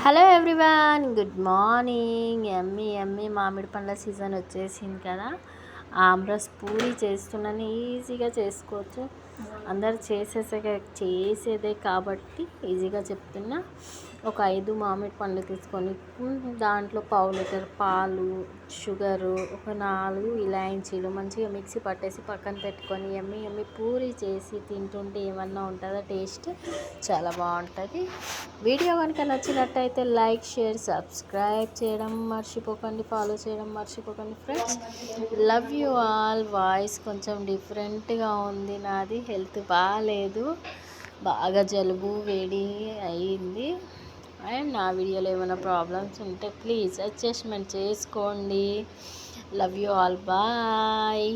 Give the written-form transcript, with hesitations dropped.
Hello everyone, good morning. ఎమ్మి ఎమ్మి మామిడి పండ్ల సీజన్ వచ్చేసింది కదా. ఆమ్రస్ పూరి చేస్తున్నాను, ఈజీగా చేసుకోవచ్చు. అందరు చేసేదే కాబట్టి ఈజీగా చెప్తున్నా. ఒక 5 మామిడి పండ్లు తీసుకొని దాంట్లో పావు లీటర్ పాలు, షుగరు, ఒక 4 ఇలాయచీలు మంచిగా మిక్సీ పట్టేసి పక్కన పెట్టుకొని ఎమ్మి ఎమ్మి పూరి చేసి తింటుంటే ఏమన్నా ఉంటుందా టేస్ట్, చాలా బాగుంటుంది. వీడియో కనుక నచ్చినట్టయితే లైక్, షేర్, సబ్స్క్రైబ్ చేయడం మర్చిపోకండి, ఫాలో చేయడం మర్చిపోకండి friends. Love you all. Voice కొంచెం డిఫరెంట్గా ఉంది, నాది హెల్త్ బాగాలేదు, బాగా జలుబు వేడి అయ్యింది. అండ్ నా వీడియోలో ఏమైనా ప్రాబ్లమ్స్ ఉంటే ప్లీజ్ అడ్జస్ట్మెంట్ చేసుకోండి. Love you all, bye.